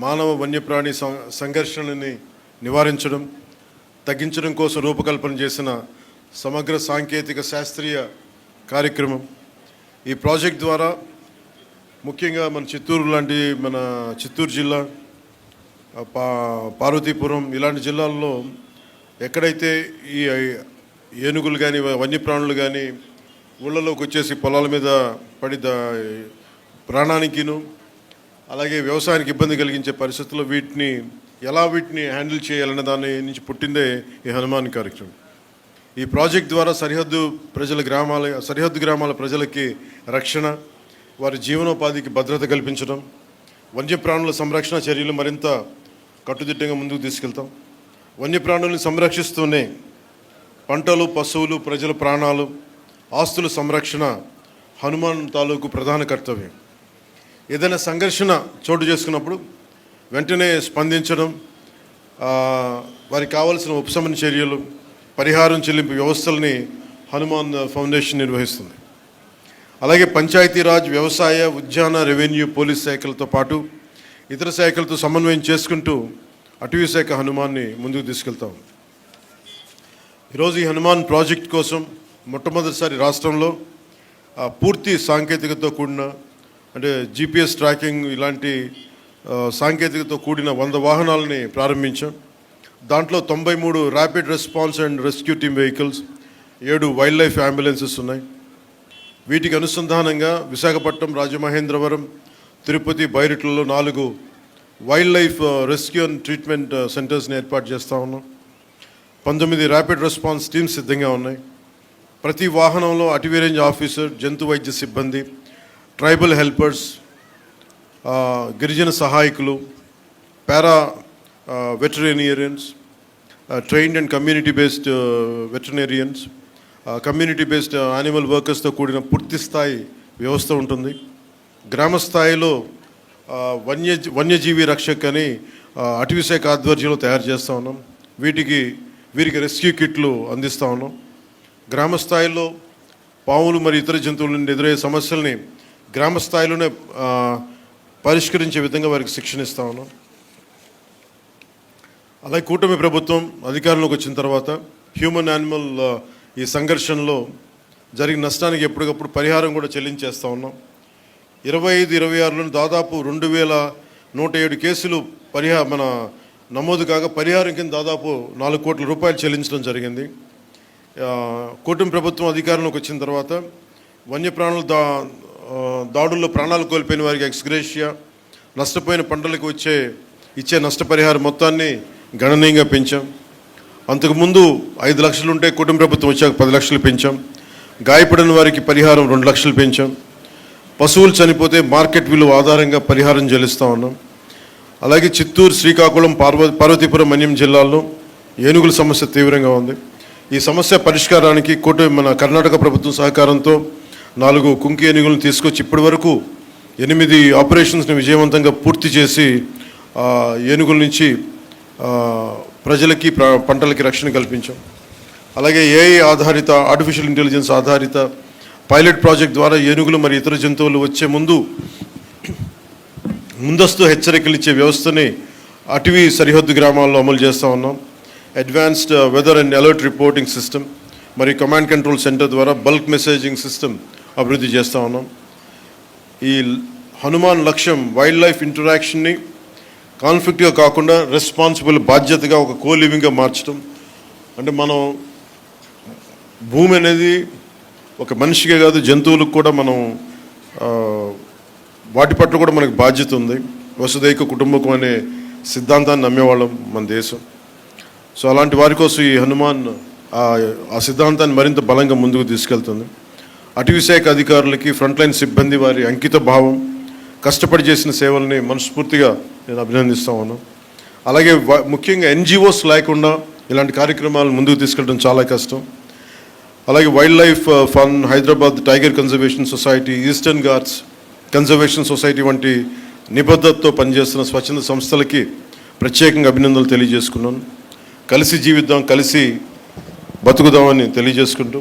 మానవ వన్యప్రాణి సంఘర్షణని నివారించడం, తగ్గించడం కోసం రూపకల్పన చేసిన సమగ్ర సాంకేతిక శాస్త్రీయ కార్యక్రమం. ఈ ప్రాజెక్ట్ ద్వారా ముఖ్యంగా మన చిత్తూరు జిల్లా, పార్వతీపురం ఇలాంటి జిల్లాల్లో ఎక్కడైతే ఈ ఏనుగులు కానీ వన్యప్రాణులు కానీ ఊళ్ళలోకి వచ్చేసి పొలాల మీద పడి ప్రాణానికిను అలాగే వ్యవసాయానికి ఇబ్బంది కలిగించే పరిస్థితుల్లో వీటిని హ్యాండిల్ చేయాలనే దాని నుంచి పుట్టిందే ఈ హనుమాన్ కార్యక్రమం. ఈ ప్రాజెక్ట్ ద్వారా సరిహద్దు గ్రామాల ప్రజలకి రక్షణ, వారి జీవనోపాధికి భద్రత కల్పించడం, వన్యప్రాణుల సంరక్షణ చర్యలు మరింత కట్టుదిట్టంగా ముందుకు తీసుకెళ్తాం. వన్యప్రాణుల్ని సంరక్షిస్తూనే పంటలు, పశువులు, ప్రజల ప్రాణాలు, ఆస్తుల సంరక్షణ హనుమాన్ తాలూకు ప్రధాన కర్తవ్యం. ఏదైనా సంఘర్షణ చోటు చేసుకున్నప్పుడు వెంటనే స్పందించడం, వారికి కావాల్సిన ఉపశమన చర్యలు, పరిహారం చెల్లింపు వ్యవస్థల్ని హనుమాన్ ఫౌండేషన్ నిర్వహిస్తుంది. అలాగే పంచాయతీరాజ్, వ్యవసాయ, ఉద్యాన, రెవెన్యూ, పోలీస్ శాఖలతో పాటు ఇతర శాఖలతో సమన్వయం చేసుకుంటూ అటవీ శాఖ హనుమాన్ని ముందుకు తీసుకెళ్తాం. ఈరోజు ఈ హనుమాన్ ప్రాజెక్ట్ కోసం మొట్టమొదటిసారి రాష్ట్రంలో పూర్తి సాంకేతికతతో కూడిన, అంటే GPS ట్రాకింగ్ ఇలాంటి సాంకేతికతతో కూడిన 100 వాహనాలని ప్రారంభించాం. దాంట్లో 93 rapid response and rescue team vehicles, 7 wildlife ambulances ఉన్నాయి. వీటికి అనుసంధానంగా విశాఖపట్నం, రాజమహేంద్రవరం, తిరుపతి, బైరుట్లలో 4 wildlife rescue and treatment సెంటర్స్ని ఏర్పాటు చేస్తూ ఉన్నాం. 19 ర్యాపిడ్ రెస్పాన్స్ టీమ్స్ సిద్ధంగా ఉన్నాయి. ప్రతి వాహనంలో అటవీ రేంజ్ ఆఫీసర్, జంతు వైద్య సిబ్బంది, ట్రైబల్ హెల్పర్స్, గిరిజన సహాయకులు, para veterinarians, trained and community based veterinarians, community based animal వర్కర్స్తో కూడిన పూర్తి స్థాయి వ్యవస్థ ఉంటుంది. గ్రామ స్థాయిలో వన్యజీవి రక్షక్ అని అటవీ శాఖ ఆధ్వర్యంలో తయారు చేస్తూ ఉన్నాం. వీరికి రెస్క్యూ కిట్లు అందిస్తూ ఉన్నాం. గ్రామ స్థాయిలో పాములు మరియు ఇతర జంతువుల నుండి ఎదురయ్యే సమస్యల్ని గ్రామ స్థాయిలోనే పరిష్కరించే విధంగా వారికి శిక్షణ ఇస్తూ ఉన్నాం. అలాగే కూటమి ప్రభుత్వం అధికారంలోకి వచ్చిన తర్వాత హ్యూమన్ యానిమల్ ఈ సంఘర్షణలో జరిగిన నష్టానికి ఎప్పటికప్పుడు పరిహారం కూడా చెల్లించేస్తూ ఉన్నాం. 25-26లో దాదాపు 2107 కేసులు నమోదు కాగా పరిహారం కింద దాదాపు 4 కోట్ల రూపాయలు చెల్లించడం జరిగింది. కూటమి ప్రభుత్వం అధికారంలోకి వచ్చిన తర్వాత వన్యప్రాణుల దాడుల్లో ప్రాణాలు కోల్పోయిన వారికి ఎక్స్గ్రేషియా, నష్టపోయిన పంటలకు ఇచ్చే నష్టపరిహారం మొత్తాన్ని గణనీయంగా పెంచాం. అంతకుముందు 5 లక్షలు ఉంటే కూటమి ప్రభుత్వం వచ్చాక 10 లక్షలు పెంచాం. గాయపడిన వారికి పరిహారం 2 లక్షలు పెంచాం. పశువులు చనిపోతే మార్కెట్ విలువ ఆధారంగా పరిహారం చెల్లిస్తూ ఉన్నాం. అలాగే చిత్తూరు, శ్రీకాకుళం, పార్వతీపురం, మన్యం జిల్లాల్లో ఏనుగుల సమస్య తీవ్రంగా ఉంది. ఈ సమస్య పరిష్కారానికి మన కర్ణాటక ప్రభుత్వం సహకారంతో 4 కుంకి ఏనుగులను తీసుకొచ్చి ఇప్పటి వరకు 8 ఆపరేషన్స్ని విజయవంతంగా పూర్తి చేసి ఏనుగుల నుంచి ప్రజలకి, పంటలకి రక్షణ కల్పించాం. అలాగే AI ఆధారిత, ఆర్టిఫిషియల్ ఇంటెలిజెన్స్ ఆధారిత పైలట్ ప్రాజెక్ట్ ద్వారా ఏనుగులు మరియు ఇతర జంతువులు వచ్చే ముందస్తు హెచ్చరికలు ఇచ్చే వ్యవస్థని అటవీ సరిహద్దు గ్రామాల్లో అమలు చేస్తూ ఉన్నాం. Advanced weather and alert reporting system మరియు కమాండ్ కంట్రోల్ సెంటర్ ద్వారా బల్క్ మెసేజింగ్ సిస్టమ్ అభివృద్ధి చేస్తూ ఉన్నాం. ఈ హనుమాన్ లక్ష్యం వైల్డ్ లైఫ్ ఇంటరాక్షన్ని కాన్ఫ్లిక్ట్గా కాకుండా రెస్పాన్సిబుల్, బాధ్యతగా ఒక కోలివింగ్గా మార్చడం. అంటే మనం భూమి అనేది ఒక మనిషికే కాదు, జంతువులకు కూడా వాటి పట్ల కూడా మనకు బాధ్యత ఉంది. వసుదైక కుటుంబకం అనే సిద్ధాంతాన్ని నమ్మేవాళ్ళం మన దేశం. సో అలాంటి వారి కోసం ఈ హనుమాన్ ఆ సిద్ధాంతాన్ని మరింత బలంగా ముందుకు తీసుకెళ్తుంది. అటవీ శాఖ అధికారులకి, ఫ్రంట్లైన్ సిబ్బంది వారి అంకిత భావం, కష్టపడి చేసిన సేవల్ని మనస్ఫూర్తిగా నేను అభినందిస్తూ ఉన్నాను. అలాగే ముఖ్యంగా NGOs లేకుండా ఇలాంటి కార్యక్రమాలను ముందుకు తీసుకెళ్ళడం చాలా కష్టం. అలాగే wild life fund, Hyderabad tiger conservation society, eastern Ghats conservation society వంటి నిబద్ధతతో పనిచేస్తున్న స్వచ్ఛంద సంస్థలకి ప్రత్యేకంగా అభినందనలు తెలియజేసుకున్నాను. కలిసి జీవిద్దాం, కలిసి బతుకుదామని తెలియజేసుకుంటూ